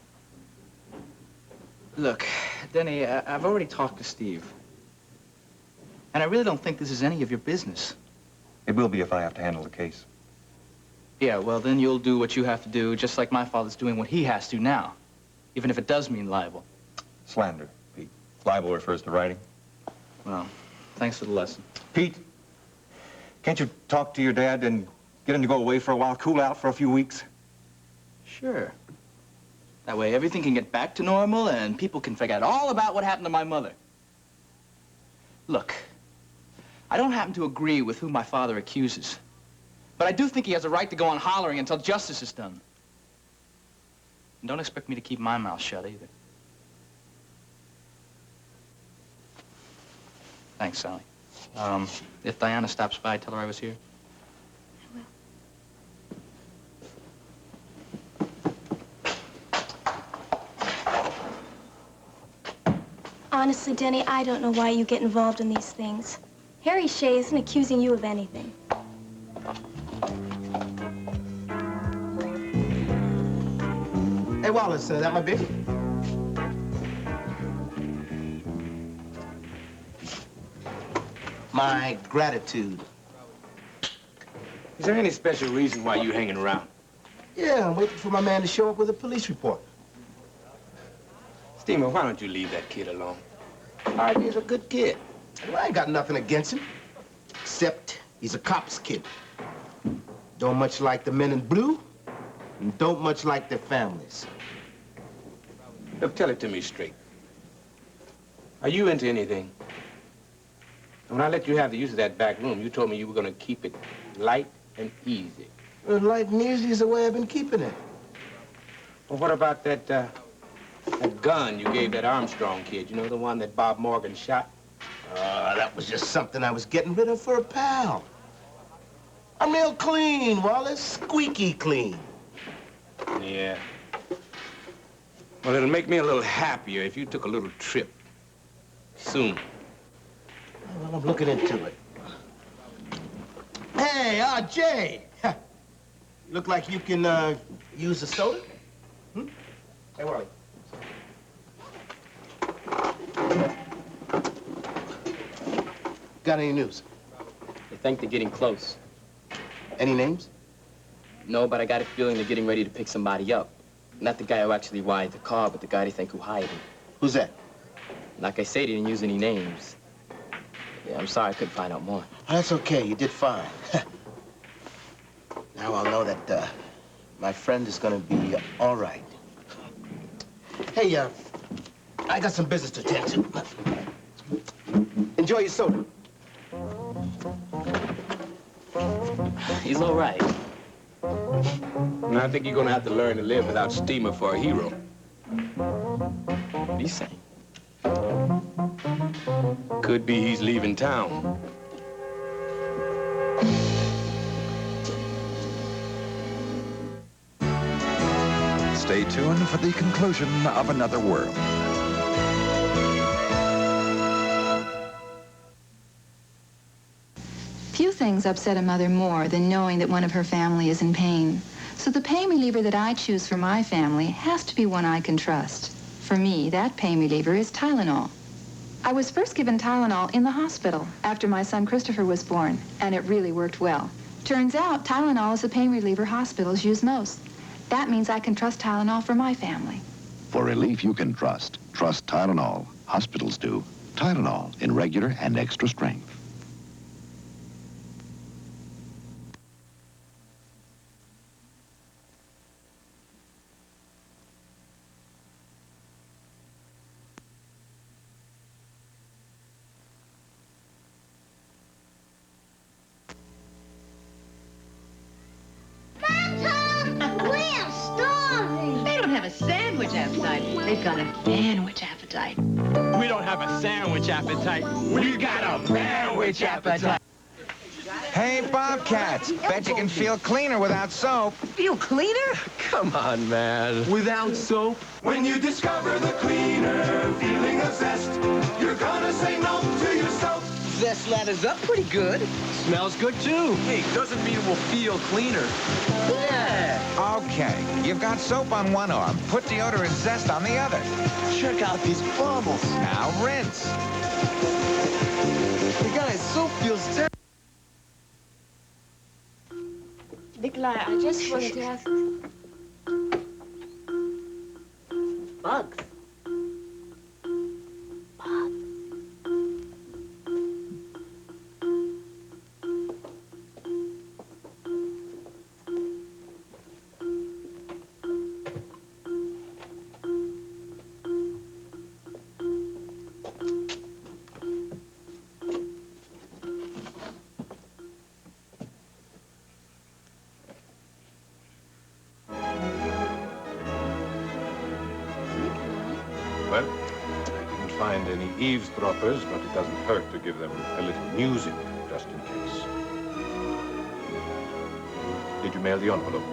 Look, Denny, I've already talked to Steve. And I really don't think this is any of your business. It will be if I have to handle the case. Yeah, well, then you'll do what you have to do, just like my father's doing what he has to now. Even if it does mean libel. Slander, Pete. Libel refers to writing. Well, thanks for the lesson. Pete, can't you talk to your dad and get him to go away for a while, cool out for a few weeks? Sure. That way everything can get back to normal and people can forget all about what happened to my mother. Look, I don't happen to agree with who my father accuses. But I do think he has a right to go on hollering until justice is done. And don't expect me to keep my mouth shut either. Thanks, Sally. If Diana stops by, tell her I was here. Honestly, Denny, I don't know why you get involved in these things. Harry Shea isn't accusing you of anything. Hey, Wallace, that my beer? My gratitude. Is there any special reason why you hanging around? Yeah, I'm waiting for my man to show up with a police report. Steamer, why don't you leave that kid alone? Harvey's a good kid. Well, I ain't got nothing against him. Except he's a cop's kid. Don't much like the men in blue, and don't much like their families. Look, tell it to me straight. Are you into anything? When I let you have the use of that back room, you told me you were going to keep it light and easy. Well, light and easy is the way I've been keeping it. Well, what about that gun you gave that Armstrong kid? You know, the one that Bob Morgan shot? That was just something I was getting rid of for a pal. I'm real clean, Wallace. Squeaky clean. Yeah. Well, it'll make me a little happier if you took a little trip. Soon. Well, I'm looking into it. Hey, Jay. You look like you can use a soda. Hmm? Hey, Wally. Got any news? They think they're getting close. Any names? No, but I got a feeling they're getting ready to pick somebody up. Not the guy who actually wired the car, but the guy they think who hired him. Who's that? Like I say, they didn't use any names. Yeah, I'm sorry I couldn't find out more. Oh, that's okay. You did fine. Now I'll know that my friend is gonna be all right. Hey, I got some business to attend to. Enjoy your soda. He's all right. And I think you're gonna have to learn to live without Steamer for a hero. What are you saying? Could be he's leaving town. Stay tuned for the conclusion of Another World. Few things upset a mother more than knowing that one of her family is in pain. So the pain reliever that I choose for my family has to be one I can trust. For me, that pain reliever is Tylenol. I was first given Tylenol in the hospital after my son Christopher was born, and it really worked well. Turns out Tylenol is the pain reliever hospitals use most. That means I can trust Tylenol for my family. For relief you can trust, trust Tylenol. Hospitals do. Tylenol in regular and extra strength. Sandwich appetite. They've got a sandwich appetite. We don't have a sandwich appetite. We got a sandwich appetite. Hey, Bobcats, bet you can feel cleaner without soap. Feel cleaner? Come on, man. Without soap? When you discover the cleaner, feeling of zest, you're gonna say no to your soap. Zest ladders up pretty good. Smells good, too. Hey, doesn't mean we'll feel cleaner. Yeah. Okay, you've got soap on one arm. Put deodorant zest on the other. Check out these bubbles. Now rinse. The guy's soap feels terrible. Nikolai, I just wanted to ask... Bugs. Well, I didn't find any eavesdroppers, but it doesn't hurt to give them a little music, just in case. Did you mail the envelope?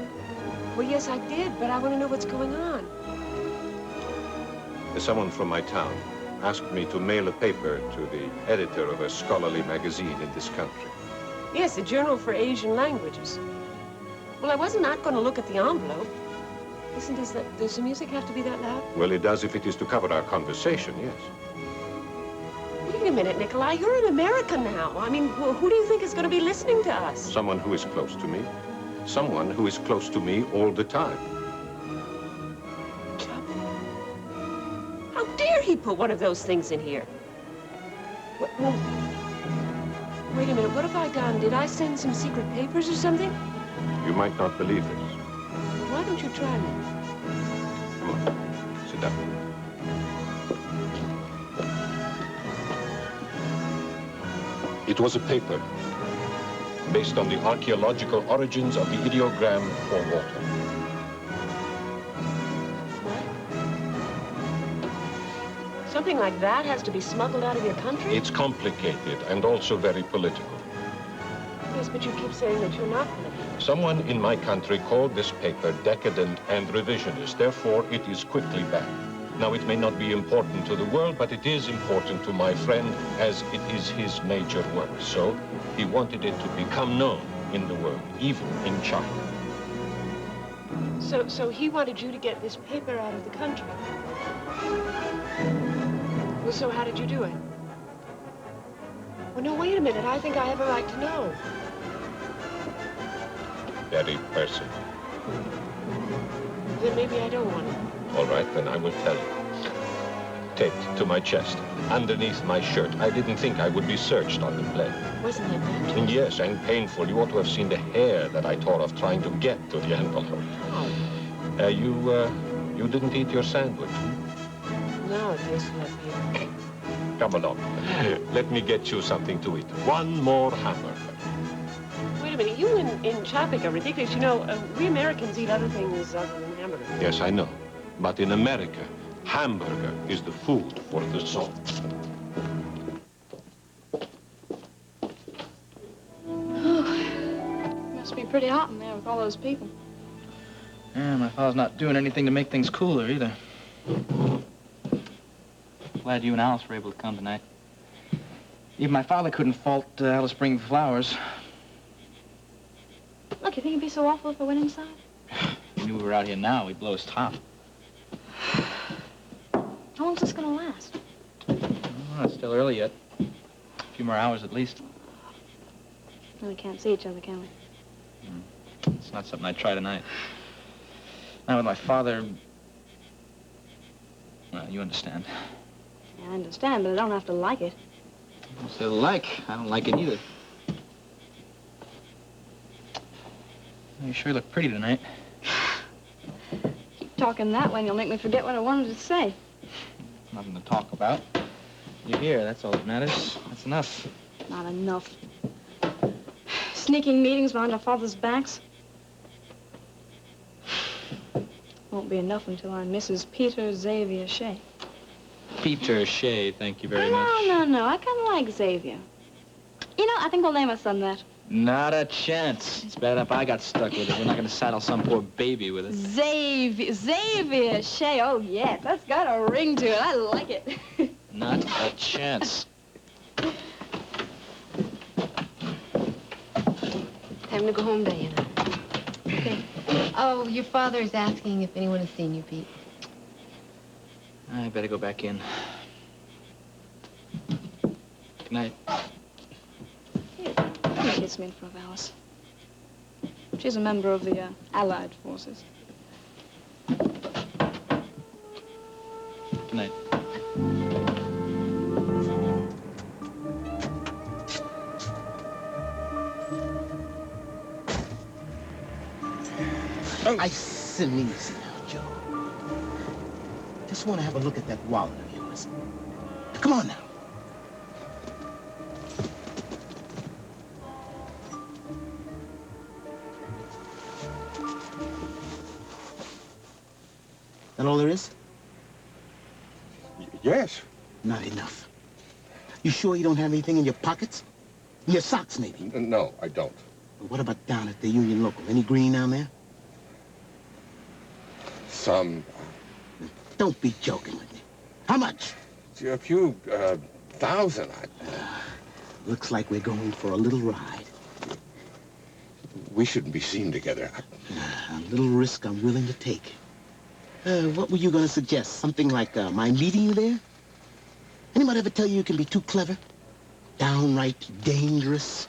Well, yes, I did, but I want to know what's going on. Someone from my town asked me to mail a paper to the editor of a scholarly magazine in this country. Yes, the Journal for Asian Languages. Well, I was not going to look at the envelope. Listen, does the music have to be that loud? Well, it does if it is to cover our conversation, yes. Wait a minute, Nikolai. You're in America now. I mean, who do you think is going to be listening to us? Someone who is close to me. Someone who is close to me all the time. How dare he put one of those things in here? Well, wait a minute. What have I done? Did I send some secret papers or something? You might not believe this. Why don't you try me? Come on, sit down. It was a paper based on the archaeological origins of the ideogram for water. Something like that has to be smuggled out of your country? It's complicated and also very political. Yes, but you keep saying that you're not political. Someone in my country called this paper decadent and revisionist. Therefore, it is quickly banned. Now, it may not be important to the world, but it is important to my friend as it is his major work. So he wanted it to become known in the world, even in China. So he wanted you to get this paper out of the country. Well, so how did you do it? Well, no, wait a minute. I think I have a right to know. Very personal. Then maybe I don't want it. All right, then I will tell you. Taped to my chest, underneath my shirt. I didn't think I would be searched on the plane. Wasn't it dangerous? Yes, and painful. You ought to have seen the hair that I tore off trying to get to the envelope. Oh. You didn't eat your sandwich? No, it tastes like beer. Come along. Let me get you something to eat. One more hamburger. Wait a minute. You in Chapik are ridiculous. You know, we Americans eat other things other than hamburgers. Yes, I know. But in America, hamburger is the food for the soul. Must be pretty hot in there with all those people. Yeah, my father's not doing anything to make things cooler either. Glad you and Alice were able to come tonight. Even my father couldn't fault Alice bringing flowers. Look, you think it'd be so awful if I went inside? If we knew we were out here now, we'd blow his top. How long's this gonna last? Oh, it's still early yet. A few more hours at least. Well, we can't see each other, can we? It's not something I'd try tonight. Now with my father... Well, you understand. Yeah, I understand, but I don't have to like it. So like, I don't like it either. You sure look pretty tonight. Keep talking that way and you'll make me forget what I wanted to say. Nothing to talk about. You're here, that's all that matters. That's enough. Not enough. Sneaking meetings behind our father's backs. Won't be enough until I'm Mrs. Peter Xavier Shea. Peter Shea, thank you very much. No, I kind of like Xavier. You know, I think we'll name our son that. Not a chance. It's bad enough I got stuck with it. We're not going to saddle some poor baby with it. Xavier Shea. Oh, yes, that's got a ring to it. I like it. Not a chance. Time to go home, Diana. Okay. Oh, your father is asking if anyone has seen you, Pete. I better go back in. Good night. Here, let me get some info of Alice. She's a member of the Allied forces. Good night. Nice and easy now, Joe. Just want to have a look at that wallet of yours. Come on now. That all there is? Yes. Not enough. You sure you don't have anything in your pockets? In your socks, maybe? No, I don't. Well, what about down at the Union Local? Any green down there? Some. Don't be joking with me. How much? A few thousand. Looks like we're going for a little ride. We shouldn't be seen together. A little risk I'm willing to take. What were you going to suggest? Something like my meeting you there? Anybody ever tell you you can be too clever? Downright dangerous?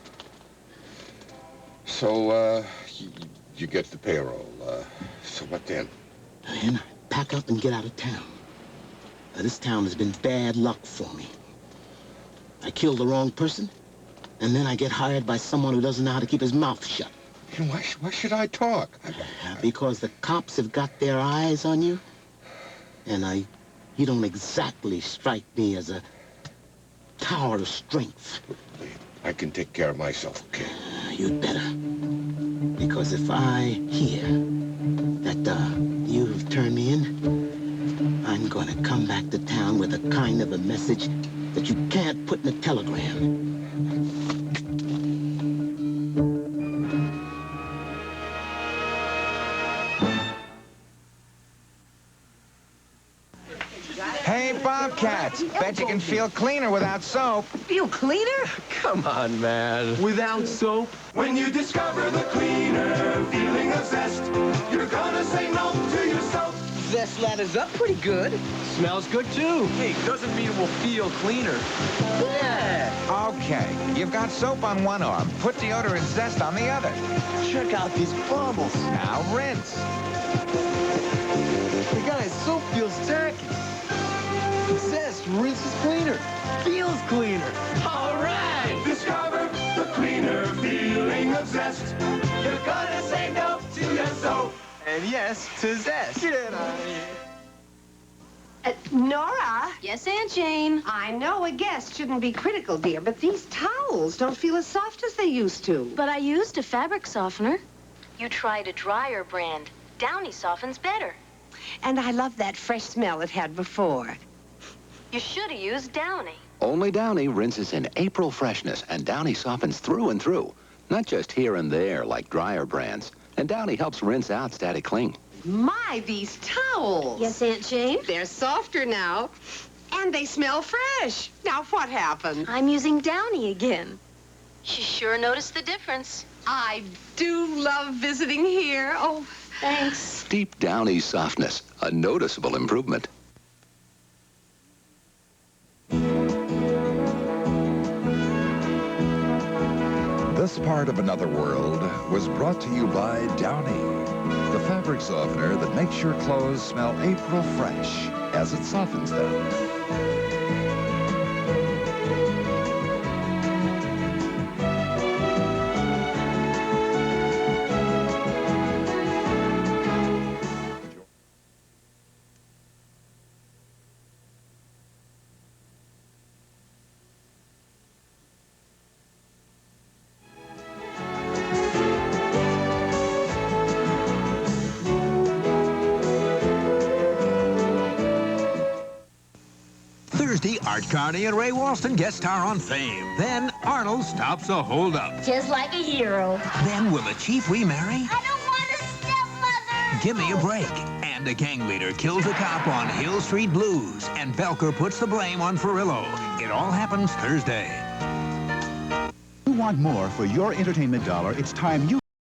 So, you get the payroll. So what then? Then I pack up and get out of town. This town has been bad luck for me. I killed the wrong person, and then I get hired by someone who doesn't know how to keep his mouth shut. Why should I talk? Because the cops have got their eyes on you, and you don't exactly strike me as a tower of strength. I can take care of myself, okay? You'd better. Because if I hear that you've turned me in, I'm gonna come back to town with a kind of a message that you can't put in a telegram. Hey, Bobcats, bet you can feel cleaner without soap. Feel cleaner? Come on, man. Without soap? When you discover the cleaner feeling of zest, you're gonna say no to your soap. Zest ladders up pretty good. Smells good, too. Hey, doesn't mean we'll feel cleaner. Yeah. Okay, you've got soap on one arm. Put deodorant Zest on the other. Check out these bubbles. Now rinse. Hey, guys, soap feels tacky. Zest rinses cleaner. Feels cleaner. All right! Discover the cleaner feeling of zest. You're gonna say no to your soap. And yes, to Zest. Get out of here. Nora? Yes, Aunt Jane? I know a guest shouldn't be critical, dear, but these towels don't feel as soft as they used to. But I used a fabric softener. You tried a drier brand. Downy softens better. And I love that fresh smell it had before. You should have used Downy. Only Downy rinses in April freshness, and Downy softens through and through. Not just here and there like drier brands. And Downy helps rinse out static cling. My, these towels. Yes, Aunt Jane? They're softer now. And they smell fresh. Now, what happened? I'm using Downy again. She sure noticed the difference. I do love visiting here. Oh, thanks. Deep Downy softness, a noticeable improvement. This part of Another World was brought to you by Downy, the fabric softener that makes your clothes smell April fresh as it softens them. Thursday, Art Carney and Ray Walston guest star on Fame. Then Arnold stops a holdup. Just like a hero. Then will the chief remarry? I don't want a stepmother! Give me a break. And a gang leader kills a cop on Hill Street Blues. And Belker puts the blame on Furillo. It all happens Thursday. You want more for your entertainment dollar? It's time you